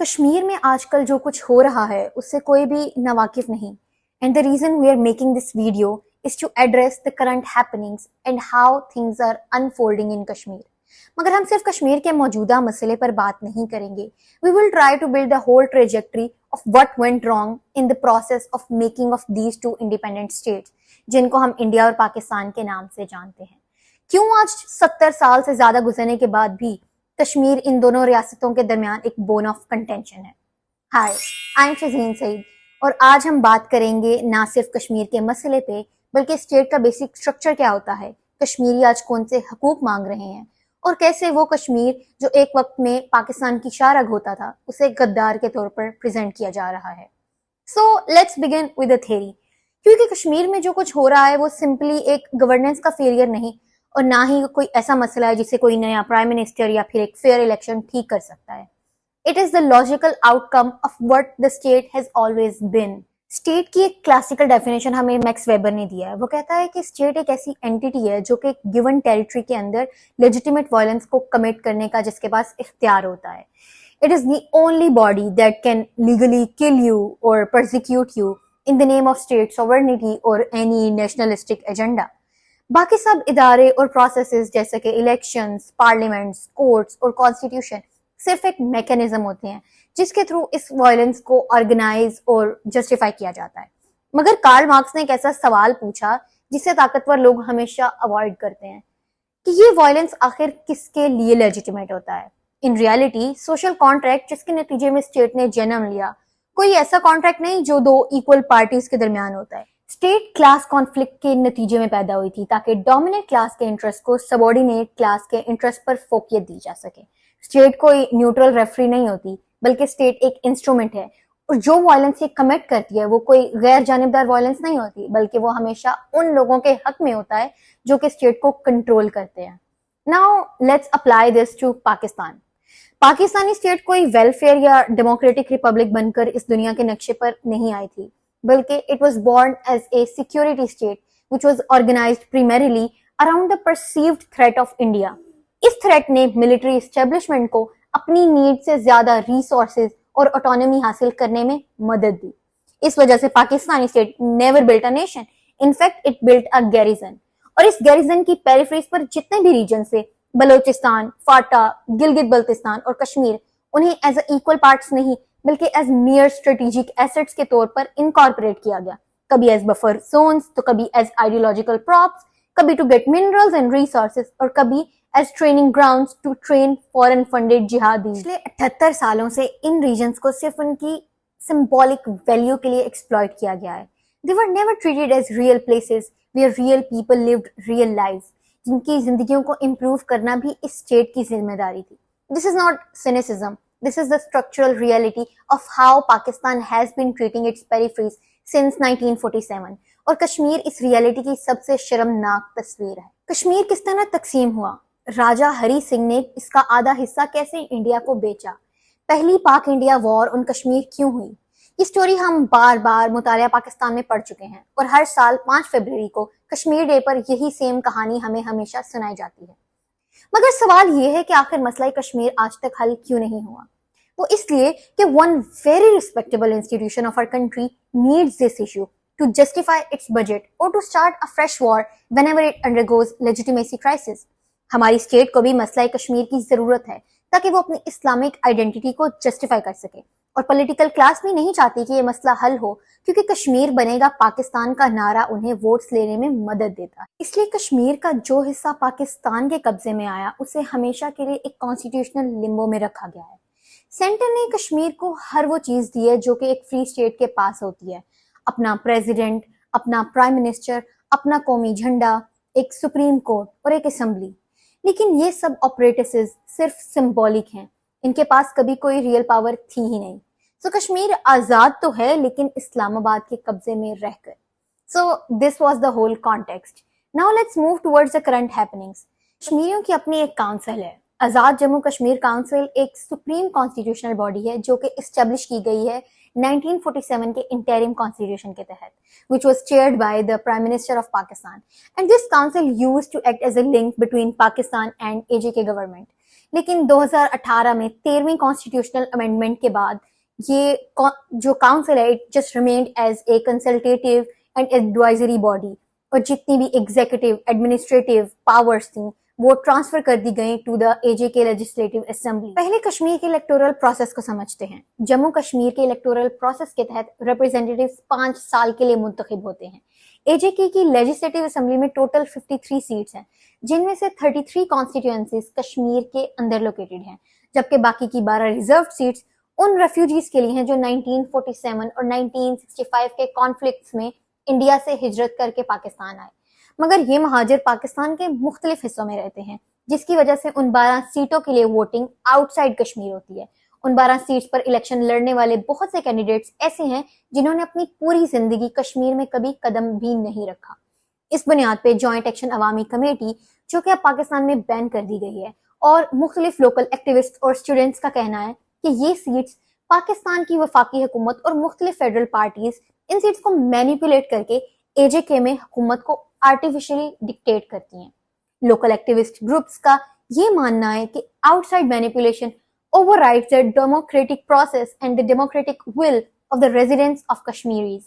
کشمیر میں آج کل جو کچھ ہو رہا ہے اس سے کوئی بھی ناواقف نہیں. And the reason we are making this video is to address the current happenings and how things are unfolding in Kashmir. مگر ہم صرف کشمیر کے موجودہ مسئلے پر بات نہیں کریں گے. We will try to build the whole trajectory of what went wrong in the process of making of these two independent states جن کو ہم انڈیا اور پاکستان کے نام سے جانتے ہیں. کیوں آج 70 سال سے زیادہ گزرنے کے بعد بھی کشمیر ان دونوں ریاستوں کے درمیان ایک بون آف کنٹینشن ہے. ہائی، آئی ایم شزین سعید اور آج ہم بات کریں گے نہ صرف کشمیر کے مسئلے پہ بلکہ اسٹیٹ کا بیسک سٹرکچر کیا ہوتا ہے، کشمیری آج کون سے حقوق مانگ رہے ہیں اور کیسے وہ کشمیر جو ایک وقت میں پاکستان کی شاہ رگ ہوتا تھا اسے غدار کے طور پر پریزنٹ کیا جا رہا ہے. So let's begin with a theory. کیونکہ کشمیر میں جو کچھ ہو رہا ہے وہ سمپلی ایک گورننس کا فیلئر نہیں اور نہ ہی کوئی ایسا مسئلہ ہے جسے کوئی نیا پرائم منسٹر یا پھر ایک فیئر الیکشن ٹھیک کر سکتا ہے. It is the logical out come of what the state has always been. State کی ایک کلاسیکل ڈیفینیشن ہمیں میکس ویبر نے دیا ہے. وہ کہتا ہے کہ اسٹیٹ ایک ایسی اینٹی ہے جو کہ ایک گیون ٹیریٹری کے اندر لیجیٹیمیٹ وائلنس کو کمٹ کرنے کا جس کے پاس اختیار ہوتا ہے. It is the only body that can legally کل یو اور persecute you in the name of state sovereignty or any nationalistic agenda. باقی سب ادارے اور پروسیسز جیسے کہ الیکشنز، پارلیمنٹس، کورٹس اور کانسٹیٹیوشن صرف ایک میکینزم ہوتے ہیں جس کے تھرو اس وائلنس کو آرگنائز اور جسٹیفائی کیا جاتا ہے. مگر کارل مارکس نے ایک ایسا سوال پوچھا جسے طاقتور لوگ ہمیشہ اوائڈ کرتے ہیں کہ یہ وائلنس آخر کس کے لیے لیجیٹیمیٹ ہوتا ہے. ان ریالٹی سوشل کانٹریکٹ جس کے نتیجے میں اسٹیٹ نے جنم لیا کوئی ایسا کانٹریکٹ نہیں جو دو ایکول پارٹیز کے درمیان ہوتا ہے. اسٹیٹ کلاس کانفلکٹ کے نتیجے میں پیدا ہوئی تھی تاکہ ڈومیننٹ کلاس کے انٹرسٹ کو سبارڈینیٹ کلاس کے انٹرسٹ پر فوقیت دی جا سکے. اسٹیٹ کوئی نیوٹرل ریفری نہیں ہوتی بلکہ اسٹیٹ ایک انسٹرومنٹ ہے اور جو وائلنس یہ کمٹ کرتی ہے وہ کوئی غیر جانبدار وائلنس نہیں ہوتی بلکہ وہ ہمیشہ ان لوگوں کے حق میں ہوتا ہے جو کہ اسٹیٹ کو کنٹرول کرتے ہیں. Now let's apply this to Pakistan. Pakistani state کوئی ویلفیئر یا ڈیموکریٹک ریپبلک بن کر اس دنیا کے نقشے پر نہیں آئی تھی بلکہ it was born as a security state which was organised primarily around the perceived threat of India. اس تھریٹ نے ملٹری اسٹیبلشمنٹ کو اپنی نیڈ سے زیادہ ریسورسز اور آٹونومی حاصل کرنے میں مدد دی. اس وجہ سے Pakistani state never built a nation, in fact it built a garrison. اور اس گیریزن کی پیریفریز پر جتنے بھی ریجن سے بلوچستان، فاٹا، گلگت بلتستان اور کشمیر انہیں ایز اے ایکول پارٹس نہیں بلکہ ایز میئر اسٹریٹجک ایسٹس کے طور پر انکارپوریٹ کیا گیا. کبھی ایز بفر زونز تو کبھی ایز آئیڈیولوجیکل پراپس، کبھی to get minerals and resources اور کبھی as training grounds to train foreign funded جہادی. پچھلے 78 سالوں سے ان ریجنز کو صرف ان کی سمبولک ویلیو کے لیے ایکسپلائٹ کیا گیا ہے. They were never treated as real places where real people lived real lives. جن کی زندگیوں کو امپروو کرنا بھی اس اسٹیٹ کی ذمہ داری تھی. This is not cynicism. This is the structural reality of how Pakistan has been treating its peripheries since 1947. اور کشمیر اس ریالٹی کی سب سے شرمناک تصویر ہے. کشمیر کس طرح تقسیم ہوا؟ راجہ ہری سنگھ نے اس کا آدھا حصہ کیسے انڈیا کو بیچا؟ پہلی پاک انڈیا وار ان کشمیر کیوں ہوئی؟ یہ سٹوری ہم بار بار مطالعہ پاکستان میں پڑھ چکے ہیں اور ہر سال 5 فروری کو کشمیر ڈے پر یہی سیم کہانی ہمیں ہمیشہ سنائی جاتی ہے. مگر سوال یہ ہے کہ آخر مسئلہ کشمیر آج تک حل کیوں نہیں ہوا؟ وہ اس لیے کہ one very respectable institution of our country needs this issue to justify its budget or to start a fresh war whenever it undergoes legitimacy crisis. ہماری اسٹیٹ کو بھی مسئلہ کشمیر کی ضرورت ہے تاکہ وہ اپنی اسلامک آئیڈینٹی کو جسٹیفائی کر سکے اور پولیٹیکل کلاس بھی نہیں چاہتی کہ یہ مسئلہ حل ہو کیونکہ کشمیر بنے گا پاکستان کا نعرہ انہیں ووٹس لینے میں مدد دیتا. اس لیے کشمیر کا جو حصہ پاکستان کے قبضے میں آیا اسے ہمیشہ کے لیے ایک کانسٹیٹیوشنل لمبو میں رکھا گیا ہے. سینٹر نے کشمیر کو ہر وہ چیز دی ہے جو کہ ایک فری اسٹیٹ کے پاس ہوتی ہے، اپنا پریزیڈنٹ، اپنا پرائم منسٹر، اپنا قومی جھنڈا، ایک سپریم کورٹ اور ایک اسمبلی. لیکن یہ سب آپریٹسز صرف سمبولک ہیں، ان کے پاس کبھی کوئی ریئل پاور تھی ہی نہیں. سو کشمیر آزاد تو ہے لیکن اسلام آباد کے قبضے میں رہ کر. So this was the whole context. Now let's move towards the current happenings. کشمیریوں کی اپنی ایک کاؤنسل ہے. آزاد جموں کشمیر کاؤنسل ایک سپریم کانسٹیٹیوشنل باڈی ہے جو کہ اسٹیبلش کی گئی ہے 1947 کے انٹرم کانسٹیٹیوشن کے تحت, which was chaired by the Prime Minister of Pakistan. And this council used to act as a link between Pakistan and AJK government. لیکن 2018 میں 13ویں کانسٹیٹیوشنل امینڈمنٹ کے بعد یہ جو کاؤنسل ہے it just remained as a consultative and advisory body, اور جتنی بھی ایگزیکٹو ایڈمنسٹریٹو پاورز تھیں وہ ٹرانسفر کر دی گئیں ٹو دا اے جے کے لیجسلیٹو اسمبلی۔ پہلے کشمیر کے الیکٹورل پروسیس کو سمجھتے ہیں۔ جموں کشمیر کے الیکٹورل پروسیس کے تحت ریپرزینٹیٹیوز 5 سال کے لیے منتخب ہوتے ہیں۔ اے جے کے کی لیجسلیٹو اسمبلی میں ٹوٹل 53 سیٹس ہیں، جن میں سے 33 کانسٹیٹوئنسیز کشمیر کے اندر لوکیٹڈ ہیں، جبکہ باقی کی 12 ریزروڈ سیٹس ان ریفیوجیز کے لیے ہیں جو 1947 اور 1965 کے کانفلکٹس میں انڈیا سے ہجرت کر کے پاکستان آئے، مگر یہ مہاجر پاکستان کے مختلف حصوں میں رہتے ہیں، جس کی وجہ سے ان 12 سیٹوں کے لیے ووٹنگ آؤٹ سائڈ کشمیر ہوتی ہے۔ ان 12 سیٹس پر الیکشن لڑنے والے بہت سے کینڈیڈیٹس ایسے ہیں جنہوں نے اپنی پوری زندگی کشمیر میں کبھی قدم بھی نہیں رکھا۔ اس بنیاد پہ جوائنٹ ایکشن عوامی کمیٹی، جو کہ اب پاکستان میں بین کر دی گئی ہے، اور مختلف لوکل ایکٹیوسٹ اور اسٹوڈنٹس کا کہنا ہے کہ یہ سیٹس پاکستان کی وفاقی حکومت اور مختلف فیڈرل پارٹیز ان سیٹس کو مینیپولیٹ کر کے اے جے کے میں حکومت کو آرٹیفیشلی ڈکٹیٹ کرتی ہیں۔ لوکل ایکٹیوسٹ گروپس کا یہ ماننا ہے کہ out side manipulation overrides the democratic process and the democratic will of the residents of Kashmiris,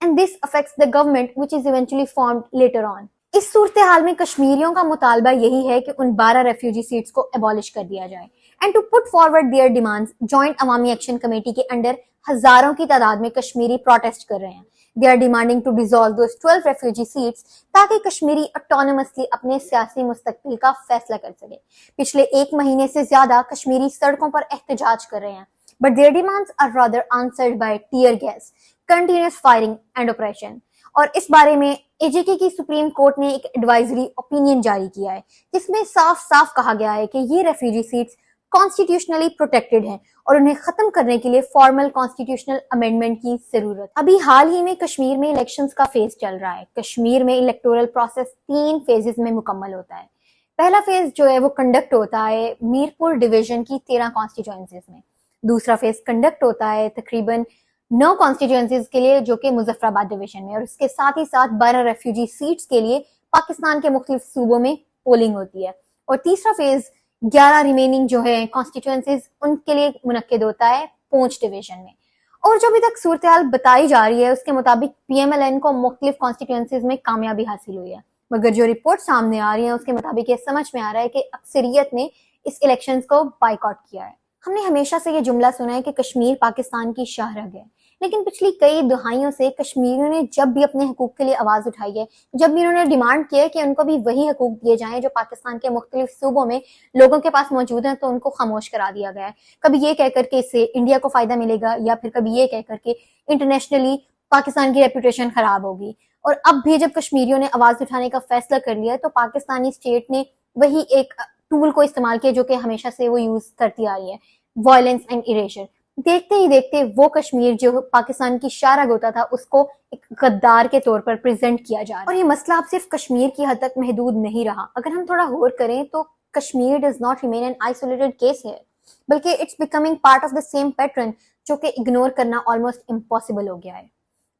and this affects the government which is eventually formed later on. اس صورتحال میں کشمیریوں کا مطالبہ یہی ہے کہ ان 12 ریفیوجی سیٹس کو abolish کر دیا جائے and to put forward their demands. Joint عوامی ایکشن کمیٹی کے انڈر ہزاروں کی تعداد میں کشمیری پروٹیسٹ کر رہے ہیں۔ They are demanding to dissolve those 12 refugee seats تاکہ کشمیری autonomously اپنے سیاسی مستقبل کا فیصلہ کر سکے۔ پچھلے 1 مہینے سے زیادہ کشمیری سڑکوں پر احتجاج کر رہے ہیں، but their demands are rather answered by tear gas, continuous firing and oppression. اور اس بارے میں اے جے کے کی سپریم کورٹ نے ایک ایڈوائزری اوپینین جاری کیا ہے، جس میں صاف صاف کہا گیا ہے کہ یہ ریفیوجی سیٹس کانسٹیٹیوشنلی پروٹیکٹڈ ہیں اور انہیں ختم کرنے کے لیے فارمل کانسٹیٹیوشنل امینڈمنٹ کی ضرورت۔ ابھی حال ہی میں کشمیر میں الیکشنز کا فیز چل رہا ہے۔ کشمیر میں الیکٹورل پروسیس 3 فیزز میں مکمل ہوتا ہے۔ پہلا فیز جو ہے وہ کنڈکٹ ہوتا ہے میرپور ڈویژن کی 13 کانسٹیٹوئنسیز میں۔ دوسرا فیز کنڈکٹ ہوتا ہے تقریباً 9 کانسٹیٹوئنسیز کے لیے جو کہ مظفر آباد ڈویژن میں، اور اس کے ساتھ ہی ساتھ 12 ریفیوجی سیٹس کے لیے پاکستان کے مختلف صوبوں میں پولنگ ہوتی ہے۔ اور تیسرا فیز 11 ریمیننگ جو ہے کانسٹیٹوئنسیز ان کے لیے منعقد ہوتا ہے پونچھ ڈویژن میں۔ اور جو ابھی تک صورتحال بتائی جا رہی ہے اس کے مطابق پی ایم ایل این کو مختلف کانسٹیٹوئنسیز میں کامیابی حاصل ہوئی ہے، مگر جو رپورٹ سامنے آ رہی ہیں اس کے مطابق یہ سمجھ میں آ رہا ہے کہ اکثریت نے اس الیکشنز کو بائیکاٹ کیا ہے۔ ہم نے ہمیشہ سے یہ جملہ سنا ہے کہ کشمیر پاکستان کی شاہراہ ہے، لیکن پچھلی کئی دہائیوں سے کشمیریوں نے جب بھی اپنے حقوق کے لیے آواز اٹھائی ہے، جب بھی انہوں نے ڈیمانڈ کیا ہے کہ ان کو بھی وہی حقوق دیے جائیں جو پاکستان کے مختلف صوبوں میں لوگوں کے پاس موجود ہیں، تو ان کو خاموش کرا دیا گیا ہے۔ کبھی یہ کہہ کر کہ اس سے انڈیا کو فائدہ ملے گا، یا پھر کبھی یہ کہہ کر کہ انٹرنیشنلی پاکستان کی ریپوٹیشن خراب ہوگی۔ اور اب بھی جب کشمیریوں نے آواز اٹھانے کا فیصلہ کر لیا تو پاکستانی اسٹیٹ نے وہی ایک ٹول کو استعمال کیا جو کہ ہمیشہ سے وہ یوز کرتی آ رہی ہے، وائلنس اینڈ اریشر۔ دیکھتے ہی دیکھتے وہ کشمیر جو پاکستان کی شاہراہ ہوتا تھا اس کو ایک غدار کے طور پر پریزنٹ کیا جا رہا ہے۔ اور یہ مسئلہ اب صرف کشمیر کی حد تک محدود نہیں رہا۔ اگر ہم تھوڑا غور کریں تو Kashmir does not remain an isolated case ہے، بلکہ it's becoming part of the same pattern جو کہ اگنور کرنا آلموسٹ امپاسبل ہو گیا ہے۔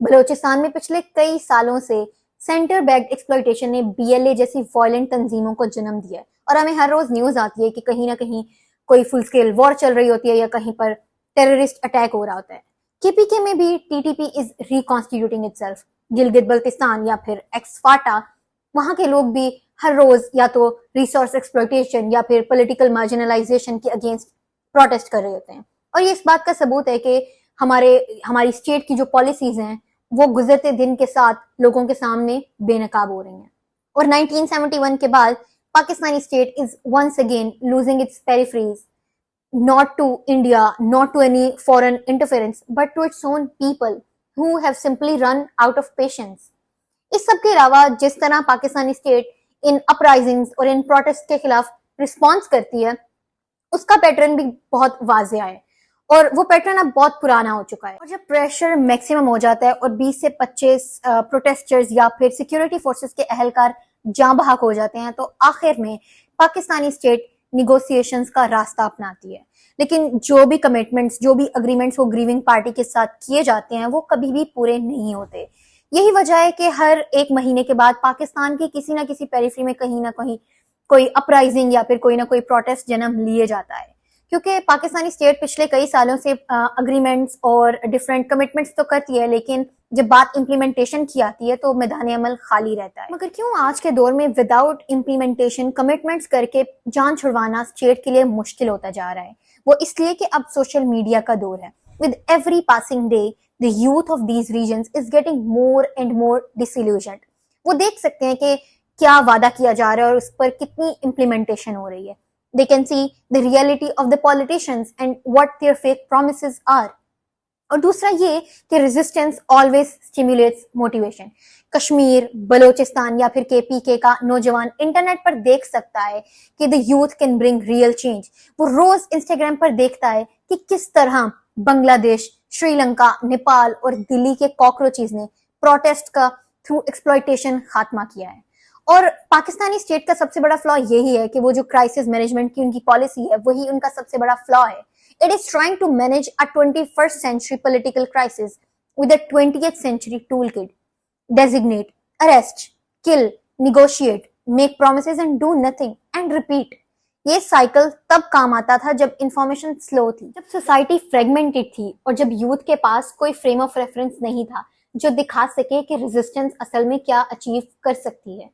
بلوچستان میں پچھلے کئی سالوں سے سینٹر بیکڈ ایکسپلائٹیشن نے بی ایل اے جیسی وائلنٹ تنظیموں کو جنم دیا ہے، اور ہمیں ہر روز نیوز آتی ہے کہ کہیں نہ کہیں کوئی فل اسکیل وار چل رہی ہوتی ہے یا کہیں پر ٹیررسٹ اٹیک ہو رہا ہوتا ہے۔ کے پی کے میں بھی ٹی ٹی پی از ریکانسٹیٹیوٹنگ اٹسیلف۔ گلگت بلتستان یا پھر ایکس فاٹا، وہاں کے لوگ بھی ہر روز یا تو ریسورس ایکسپلائٹیشن یا پھر پولیٹیکل مارجنلائزیشن کے اگینسٹ پروٹیسٹ کر رہے ہوتے ہیں۔ اور یہ اس بات کا ثبوت ہے کہ ہماری اسٹیٹ کی جو پالیسیز ہیں وہ گزرتے دن کے ساتھ لوگوں کے سامنے بے نقاب ہو رہی ہیں۔ اور 1971 کے بعد Pakistani state is once again losing its peripheries, not to India, not to any foreign interference, but to its own people who have simply run out of patience. اس سب کے علاوہ جس طرح پاکستانی اسٹیٹ ان اپرائزنگز اور ان پروٹیسٹ کے خلاف رسپانس کرتی ہے اس کا پیٹرن بھی بہت واضح ہے، اور وہ پیٹرن اب بہت پرانا ہو چکا ہے۔ اور جب پریشر میکسیمم ہو جاتا ہے اور 20 سے 25 پروٹیسٹرز یا پھر سیکیورٹی فورسز کے اہلکار جاں بحق ہو جاتے ہیں تو آخر میں پاکستانی اسٹیٹ نیگوسیشنز کا راستہ اپناتی ہے۔ لیکن جو بھی کمٹمنٹس، جو بھی اگریمنٹس وہ گریونگ پارٹی کے ساتھ کیے جاتے ہیں وہ کبھی بھی پورے نہیں ہوتے۔ یہی وجہ ہے کہ ہر 1 مہینے کے بعد پاکستان کی کسی نہ کسی پیریفری میں کہیں نہ کہیں کوئی اپرائزنگ یا پھر کوئی نہ کوئی پروٹیسٹ جنم لیے جاتا ہے. کیونکہ پاکستانی اسٹیٹ پچھلے کئی سالوں سے اگریمنٹس اور ڈفرینٹ کمٹمنٹس تو کرتی ہے، لیکن جب بات امپلیمنٹیشن کی آتی ہے تو میدان عمل خالی رہتا ہے. مگر کیوں آج کے دور میں وداؤٹ امپلیمنٹیشن کمٹمنٹس کر کے جان چھڑوانا اسٹیٹ کے لیے مشکل ہوتا جا رہا ہے؟ وہ اس لیے کہ اب سوشل میڈیا کا دور ہے. With every passing day, the youth of these regions is getting more and more disillusioned. وہ دیکھ سکتے ہیں کہ کیا وعدہ کیا جا رہا ہے اور اس پر کتنی امپلیمنٹیشن ہو رہی ہے. They can see the reality of the politicians and what their fake promises are. اور دوسرا یہ کہ resistance always stimulates motivation. Kashmir, Balochistan یا پھر KPK کا نوجوان انٹرنیٹ پر دیکھ سکتا ہے کہ the youth can bring real change. وہ روز انسٹاگرام پر دیکھتا ہے کہ کس طرح بنگلہ دیش، شری لنکا، نیپال اور دلی کے کاکروچز نے پروٹیسٹ کا تھرو ایکسپلائٹیشن خاتمہ کیا ہے. اور پاکستانی اسٹیٹ کا سب سے بڑا فلا یہی ہے کہ وہ جو کرائسس مینجمنٹ کی ان کی پالیسی ہے وہی ان کا سب سے بڑا فلا ہے. It is trying to manage a 21st century political crisis with a 20th century toolkit. Designate, arrest, kill, negotiate, make promises and do nothing and repeat. یہ سائیکل تب کام آتا تھا جب انفارمیشن سلو تھی، جب سوسائٹی فریگمنٹڈ تھی اور جب یوتھ کے پاس کوئی فریم آف ریفرنس نہیں تھا جو دکھا سکے کہ ریزسٹنس اصل میں کیا اچیو کر سکتی ہے.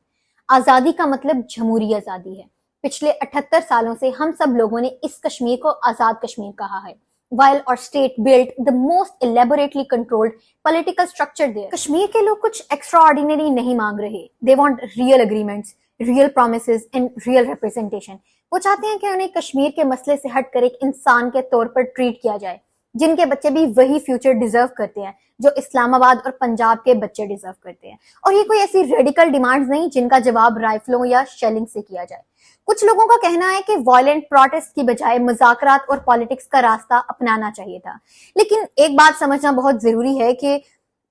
آزادی کا مطلب جمہوری آزادی ہے. پچھلے 78 سالوں سے ہم سب لوگوں نے اس کشمیر کو آزاد کشمیر کہا ہے. While our state built the most elaborately controlled political structure there. Kashmir کے لوگ کچھ extraordinary نہیں مانگ رہے. They want real agreements, real promises and real representation. وہ چاہتے ہیں کہ انہیں کشمیر کے مسئلے سے ہٹ کر ایک انسان کے طور پر ٹریٹ کیا جائے، جن کے بچے بھی وہی فیوچر ڈیزرو کرتے ہیں جو اسلام آباد اور پنجاب کے بچے ڈیزرو کرتے ہیں. اور یہ کوئی ایسی ریڈیکل ڈیمانڈز نہیں جن کا جواب رائفلوں یا شیلنگ سے کیا جائے. کچھ لوگوں کا کہنا ہے کہ وائلنٹ پروٹیسٹ کی بجائے مذاکرات اور پالیٹکس کا راستہ اپنانا چاہیے تھا. لیکن ایک بات سمجھنا بہت ضروری ہے کہ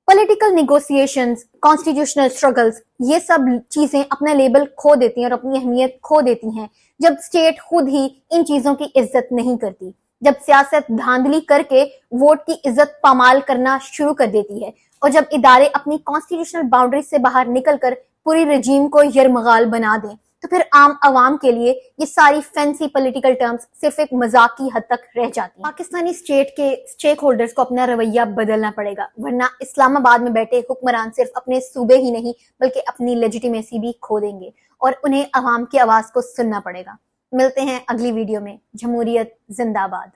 پولیٹیکل نیگوسیشنز، کانسٹیٹیوشنل اسٹرگلز، یہ سب چیزیں اپنا لیبل کھو دیتی ہیں اور اپنی اہمیت کھو دیتی ہیں جب اسٹیٹ خود ہی ان چیزوں کی عزت نہیں کرتی، جب سیاست دھاندلی کر کے ووٹ کی عزت پامال کرنا شروع کر دیتی ہے، اور جب ادارے اپنی کانسٹیٹیوشنل باؤنڈری سے باہر نکل کر پوری رجیم کو یرمغال بنا دیں، تو پھر عام عوام کے لیے یہ ساری فینسی پولیٹیکل ٹرمز صرف ایک مذاق کی حد تک رہ جاتی ہیں. پاکستانی اسٹیٹ کے اسٹیک ہولڈرز کو اپنا رویہ بدلنا پڑے گا، ورنہ اسلام آباد میں بیٹھے حکمران صرف اپنے صوبے ہی نہیں بلکہ اپنی لیجیٹیمیسی بھی کھو دیں گے اور انہیں عوام کی آواز کو سننا پڑے گا. ملتے ہیں اگلی ویڈیو میں. جمہوریت زندہ باد.